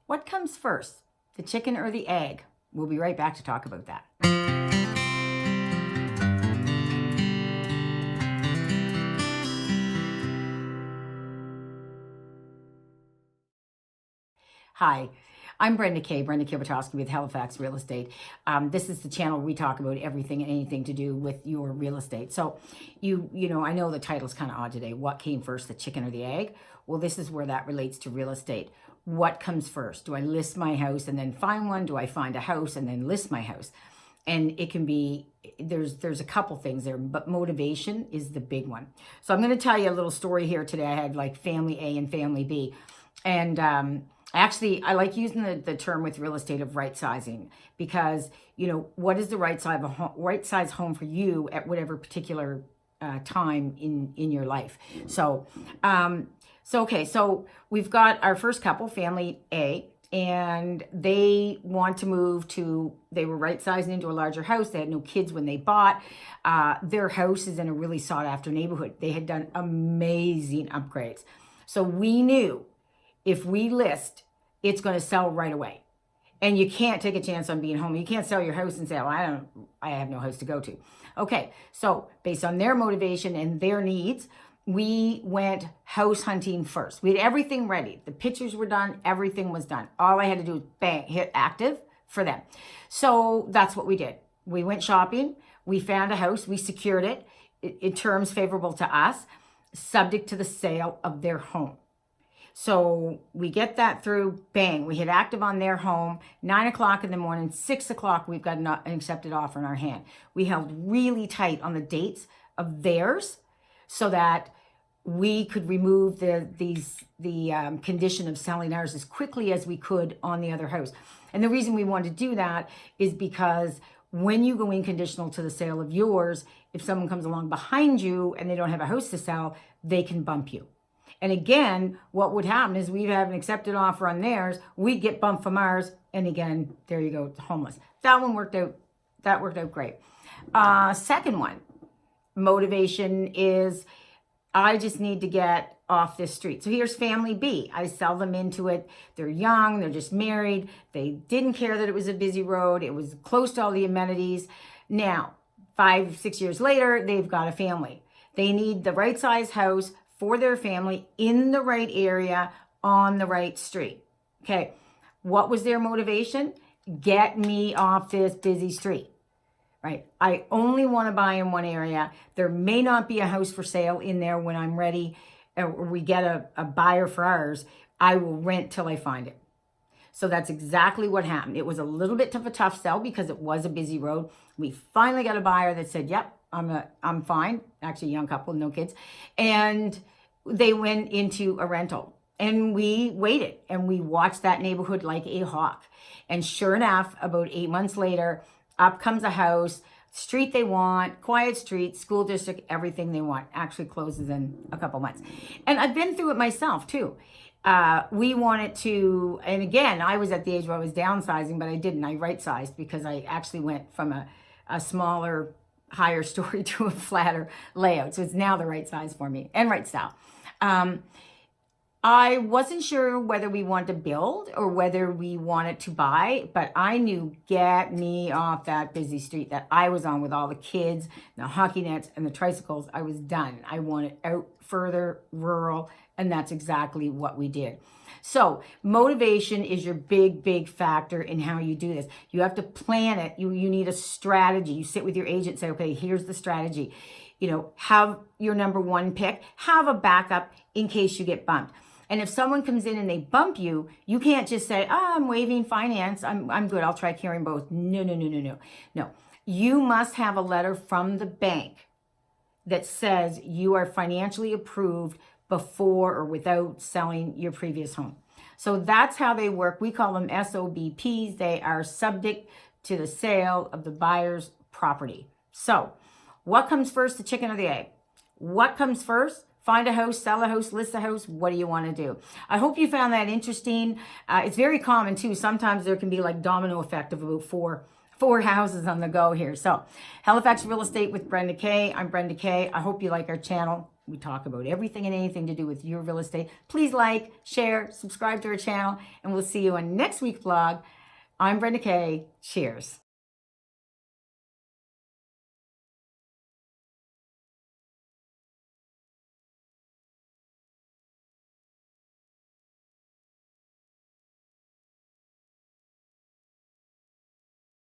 What comes first, the chicken or the egg? We'll be right back to talk about that. Hi, I'm Brenda Kay, Brenda Kibitowski with Halifax Real Estate. This is the channel where we talk about everything and anything to do with your real estate. So you know, I know the title's kind of odd today. What came first, the chicken or the egg? Well, this is where that relates to real estate. What comes first? Do I list my house and then find one? Do I find a house and then list my house? And it can be, there's a couple things there, but motivation is the big one. So I'm going to tell you a little story here today. I had like family A and family B. And actually, I like using the term with real estate of right sizing, because, you know, what is the right size home for you at whatever particular time in your life. So, so we've got our first couple, family A, and they want to move to, they were right sizing into a larger house. They had no kids when they bought. Their house is in a really sought after neighborhood. They had done amazing upgrades. So we knew if we list, it's going to sell right away. And you can't take a chance on being home. You can't sell your house and say, well, I have no house to go to. Okay, so based on their motivation and their needs, we went house hunting first. We had everything ready. The pictures were done. Everything was done. All I had to do was bang, hit active for them. So that's what we did. We went shopping. We found a house. We secured it in terms favorable to us, subject to the sale of their home. So we get that through, bang, we hit active on their home, 9 o'clock in the morning, 6 o'clock, we've got an accepted offer in our hand. We held really tight on the dates of theirs so that we could remove the condition of selling ours as quickly as we could on the other house. And the reason we wanted to do that is because when you go in conditional to the sale of yours, if someone comes along behind you and they don't have a house to sell, they can bump you. And again, what would happen is we'd have an accepted offer on theirs, we'd get bumped from ours, and again, there you go, homeless. That one worked out, that worked out great. Second one, motivation is, I just need to get off this street. So here's family B. I sell them into it. They're young, they're just married. They didn't care that it was a busy road. It was close to all the amenities. Now, 5-6 years later, they've got a family. They need the right size house for their family in the right area on the right street. Okay, what was their motivation? Get me off this busy street, right? I only want to buy in one area. There may not be a house for sale in there when I'm ready, or we get a buyer for ours. I will rent till I find it. So that's exactly what happened. It was a little bit of a tough sell because it was a busy road. We finally got a buyer that said, yep, I'm fine. Actually, a young couple, no kids. And they went into a rental. And we waited and we watched that neighborhood like a hawk. And sure enough, about 8 months later, up comes a house, street they want, quiet street, school district, everything they want. Actually closes in a couple months. And I've been through it myself too. We wanted to, and again, I was at the age where I was downsizing, but I didn't. I right-sized because I actually went from a smaller, higher story to a flatter layout. So it's now the right size for me and right style. I wasn't sure whether we wanted to build or whether we wanted to buy, but I knew, get me off that busy street that I was on with all the kids, the hockey nets, and the tricycles. I was done. I wanted out further, rural, and that's exactly what we did. So motivation is your big factor in how you do this. You have to plan it. You need a strategy. You sit with your agent and say, okay, here's the strategy. You know, have your number one pick, have a backup in case you get bumped. And if someone comes in and they bump you, you can't just say, oh, I'm waiving finance. I'm good. I'll try carrying both. No. You must have a letter from the bank that says you are financially approved before or without selling your previous home. So that's how they work. We call them SOBPs. They are subject to the sale of the buyer's property. So what comes first, the chicken or the egg? What comes first? Find a house, sell a house, list a house. What do you want to do? I hope you found that interesting. It's very common too. Sometimes there can be like domino effect of about four houses on the go here. So Halifax Real Estate with Brenda Kay. I'm Brenda Kay. I hope you like our channel. We talk about everything and anything to do with your real estate. Please like, share, subscribe to our channel, and we'll see you on next week's vlog. I'm Brenda Kay. Cheers.